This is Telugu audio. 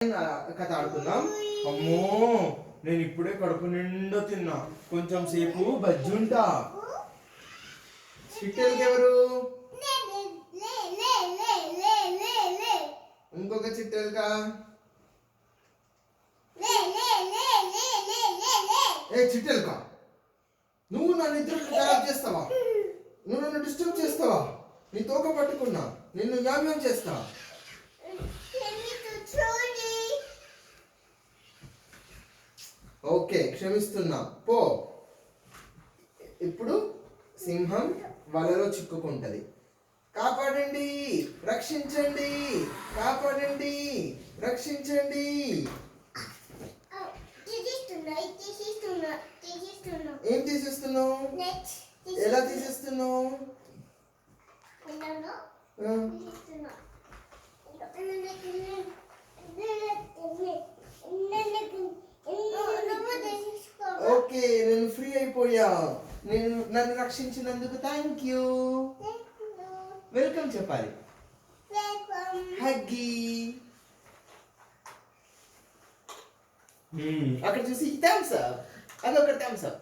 కథ ఆడుకుందాం. అమ్మో, నేను ఇప్పుడే కడుపు నిండా తిన్నా. కొంచెం సేపు బజ్జుంటా. చిట్టెలకి ఎవరు? ఇంకొక చిట్టెలకా? ఏ చిట్టెలకా, నువ్వు నా నిద్రను ఖరాబ్ చేస్తావా? నువ్వు నన్ను డిస్టర్బ్ చేస్తావా? నీ తోక పట్టుకున్నా నిన్ను యామ్యం చేస్తా. ఓకే, క్షమిస్తున్నా, పో. ఇప్పుడు సింహం వలలో చిక్కుకుంటది. కాపాడండి, రక్షించండి, కాపాడండి, రక్షించండి. ఏం తీసేస్తున్నావు? ఎలా తీసేస్తున్నావు? ఓకే, నేను ఫ్రీ అయిపోయా. నన్ను రక్షించినందుకు థ్యాంక్ యూ. వెల్కమ్ చెప్పాలి. హగ్గీ. అక్కడ చూసి థమ్స్ అప్. అదొక థమ్స్ అప్.